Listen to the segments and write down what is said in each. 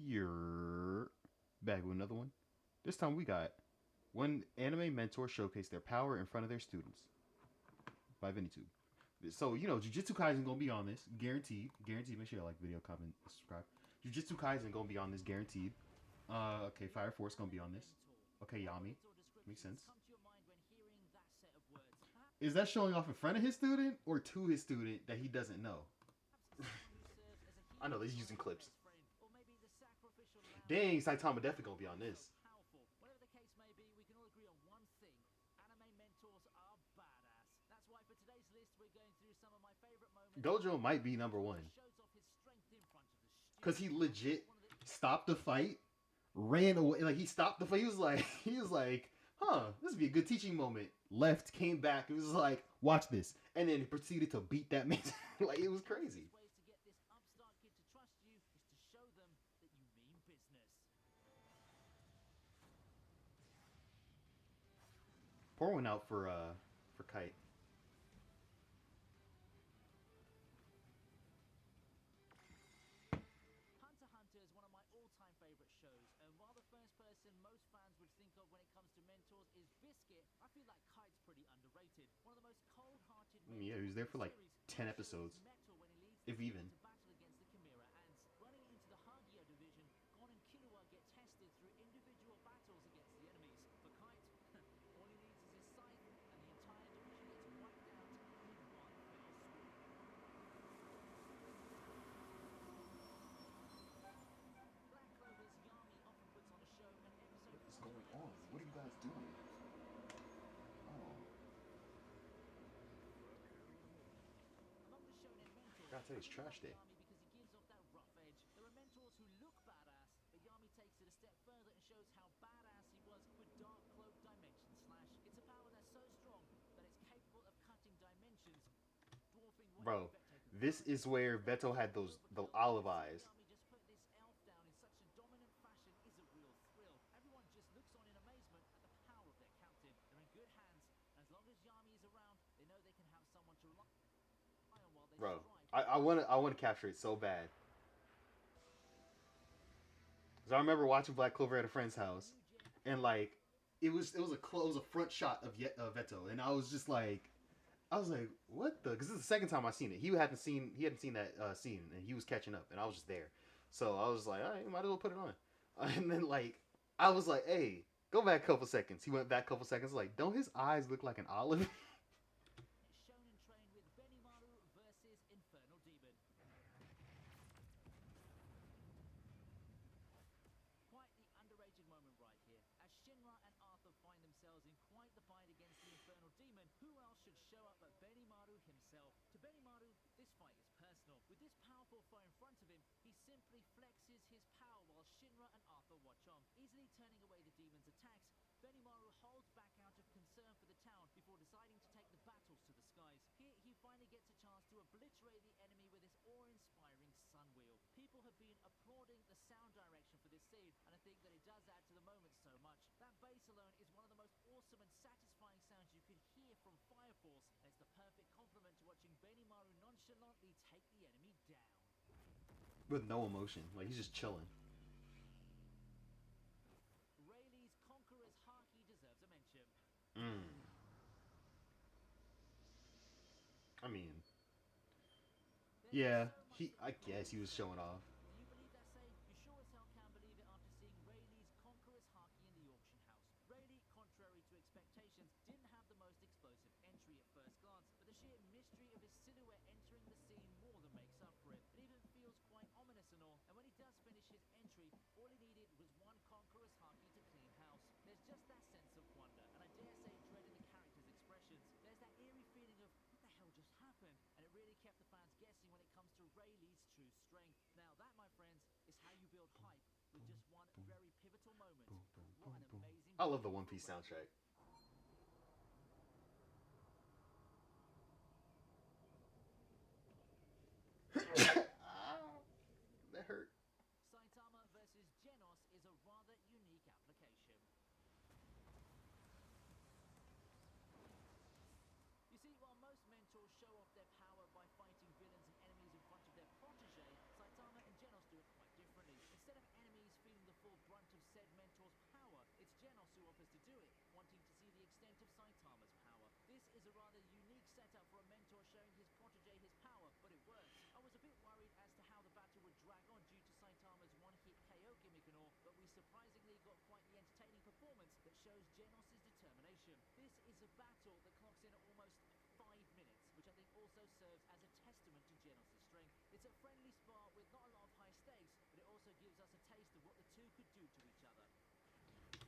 You're back with another one. This time we got when anime mentors showcase their power in front of their students by ViniTube. So Jujutsu Kaisen gonna be on this, guaranteed. Guaranteed. Make sure you like video, comment, subscribe. Jujutsu Kaisen gonna be on this, guaranteed. Okay, Fire Force gonna be on this. Okay, Yami, makes sense. Is that showing off in front of his student or to his student that he doesn't know? I know he's using clips. Dang, Saitama definitely gonna be on this. Gojo might be number one because he legit stopped the fight, ran away. Like he stopped the fight. He was like, huh, this would be a good teaching moment. Left, came back. It was like, watch this, and then he proceeded to beat that man. Like it was crazy. Pour one out for Kite. Yeah, he was there for like 10 episodes, if even. What is going on? What are you guys doing? Oh, gotta tell you, it's trash day. Bro, this is where Beto had the olive eyes. Bro, I wanna capture it so bad. Cause I remember watching Black Clover at a friend's house, and like it was a front shot of Veto, and I was like, what the? Because this is the second time I seen it. He hadn't seen that scene, and he was catching up, and I was just there. So I was like, all right, might as well put it on. And then I was like, hey, go back a couple seconds. He went back a couple seconds. Like, don't his eyes look like an olive? With no emotion. Like he's just chilling. Mm. I mean, yeah. I guess he was showing off. I love the One Piece soundtrack. Ah, that hurt.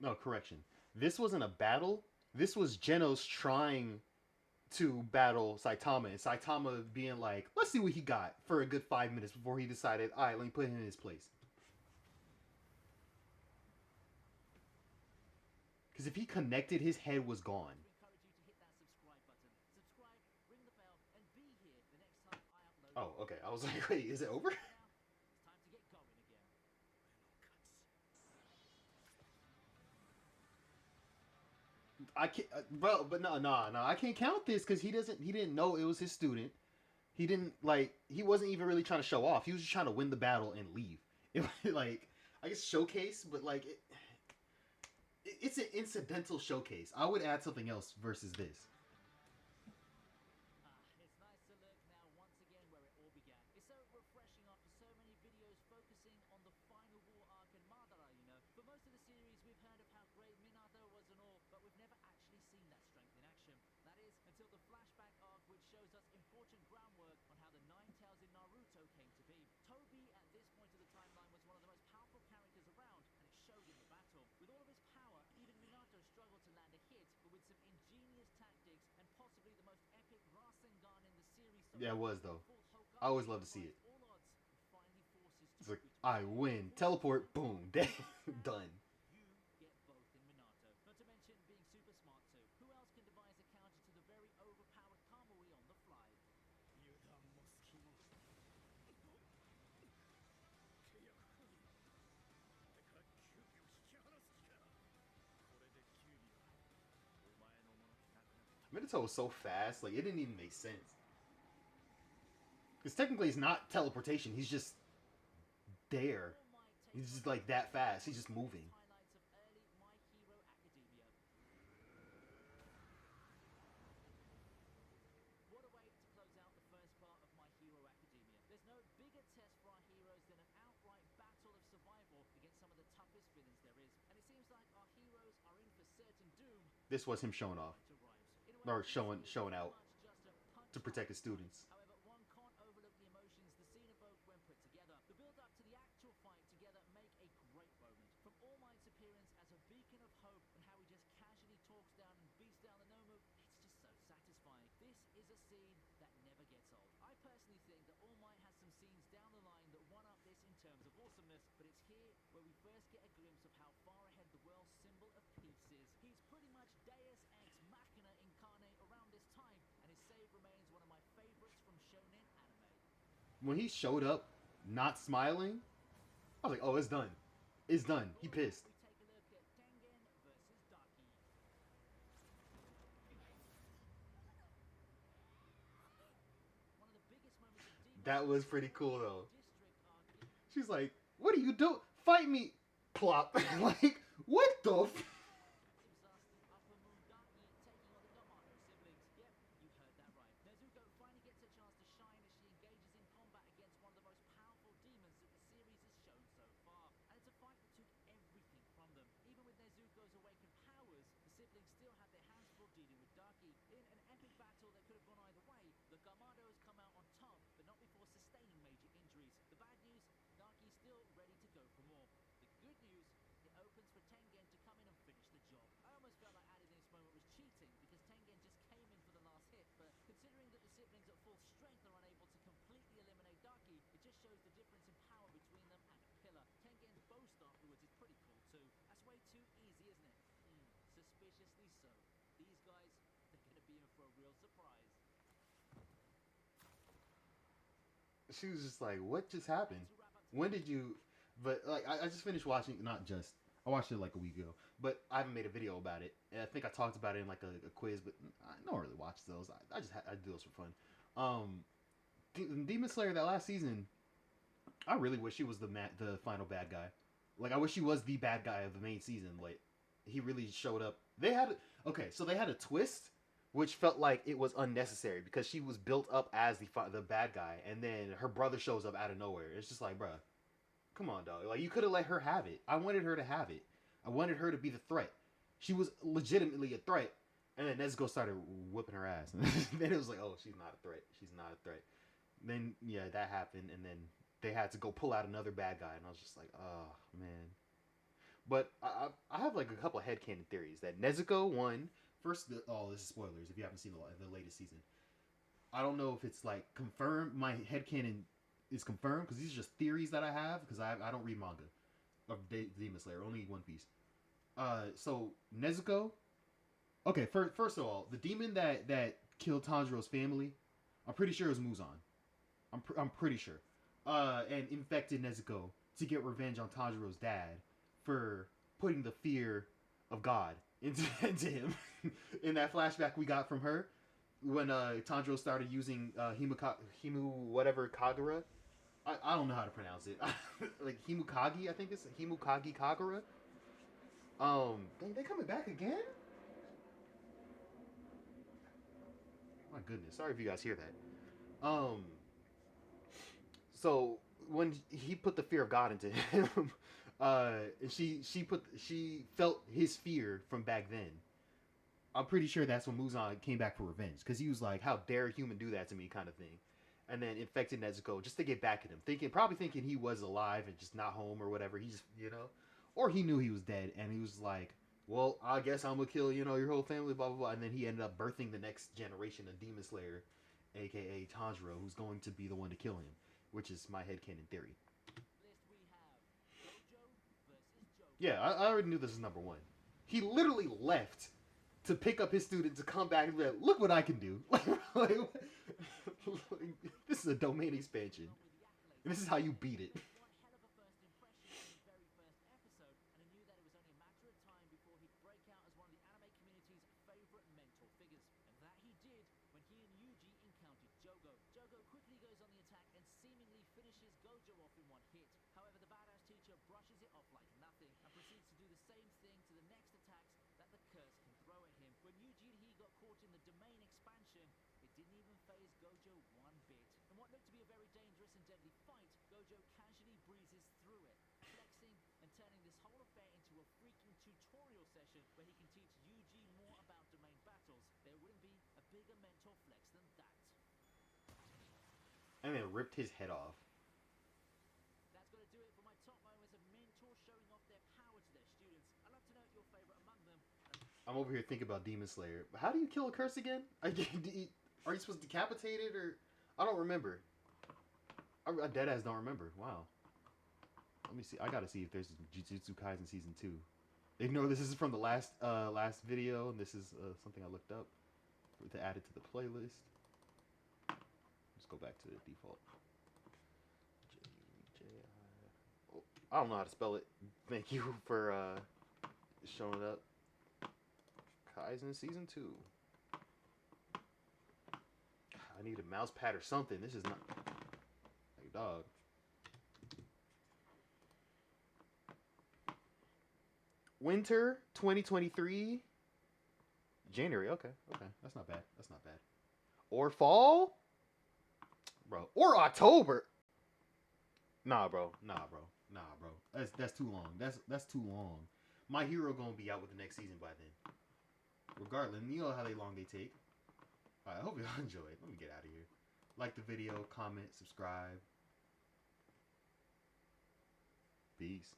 No, correction. This wasn't a battle. This was Genos trying to battle Saitama, and Saitama being like, "Let's see what he got" for a good 5 minutes before he decided, "All right, let me put him in his place." Because if he connected, his head was gone. Oh, okay. I was like, wait, is it over? I can't, bro. But no, no, no. I can't count this because he doesn't. He didn't know it was his student. He didn't like. He wasn't even really trying to show off. He was just trying to win the battle and leave. It, like, I guess showcase, but like it's an incidental showcase. I would add something else versus this. Yeah, it was though. I always love to see it. It's like I win, teleport, boom, dead, done. Minato was so fast, like it didn't even make sense. Because technically, it's not teleportation. He's just there. He's just like that fast. He's just moving. This was him showing off or showing out to protect his students. When he showed up, not smiling, I was like, "Oh, it's done. It's done." He pissed. That was pretty cool though. She's like, "What do you do? Fight me!" Plop. Like, what the? She was just like, "What just happened? When did you?" But like, I just finished watching. Not just. I watched it like a week ago, but I haven't made a video about it. And I think I talked about it in like a quiz, but I don't really watch those. I just I do those for fun. Demon Slayer that last season, I really wish he was the final bad guy. Like I wish he was the bad guy of the main season. Like he really showed up. They had okay, so they had a twist, which felt like it was unnecessary because she was built up as the bad guy, and then her brother shows up out of nowhere. It's just like, bruh, come on, dog. Like, you could have let her have it. I wanted her to have it. I wanted her to be the threat. She was legitimately a threat, and then Nezuko started whipping her ass. Then it was like, oh, she's not a threat. She's not a threat. Then yeah, that happened, and then they had to go pull out another bad guy, and I was just like, oh man. But I have like a couple of headcanon theories that Nezuko won. First, oh, this is spoilers if you haven't seen the latest season. I don't know if it's like confirmed. My headcanon is confirmed because these are just theories that I have because I don't read manga of Demon Slayer, only One Piece. So Nezuko. Okay, first of all, the demon that killed Tanjiro's family, I'm pretty sure it was Muzan. I'm pretty sure. And infected Nezuko to get revenge on Tanjiro's dad for putting the fear of God into him. In that flashback we got from her when Tanjiro started using Himu whatever Kagura. I don't know how to pronounce it. Like Himukagi, I think it's Himukagi Kagura. They coming back again? My goodness, sorry if you guys hear that. So when he put the fear of God into him, she felt his fear from back then. I'm pretty sure that's when Muzan came back for revenge because he was like, "How dare a human do that to me?" kind of thing, and then infected Nezuko just to get back at him, probably thinking he was alive and just not home or whatever. He just or he knew he was dead and he was like, "Well, I guess I'm gonna kill your whole family, blah blah blah," and then he ended up birthing the next generation of Demon Slayer, aka Tanjiro, who's going to be the one to kill him, which is my headcanon theory. Yeah, I already knew this is number one. He literally left to pick up his student to come back and be like, look what I can do. Like, this is a domain expansion. And this is how you beat it. And then ripped his head off. I'm over here thinking about Demon Slayer. How do you kill a curse again? Are you supposed to decapitate it or? I don't remember. I deadass don't remember. Wow. Let me see. I gotta see if there's Jujutsu Kaisen season 2. Ignore this is from the last video, and this is something I looked up to add it to the playlist. Let's go back to the default. J-I. Oh, I don't know how to spell it. Thank you for showing up. Kaisen season 2. I need a mouse pad or something. This is not. Hey, dog. Winter 2023. January. Okay. That's not bad. Or fall, bro. Or October. Nah, bro. That's too long. That's too long. My Hero gonna be out with the next season by then. Regardless, you know how long they take. Alright, I hope y'all enjoyed. Let me get out of here. Like the video, comment, subscribe. Peace.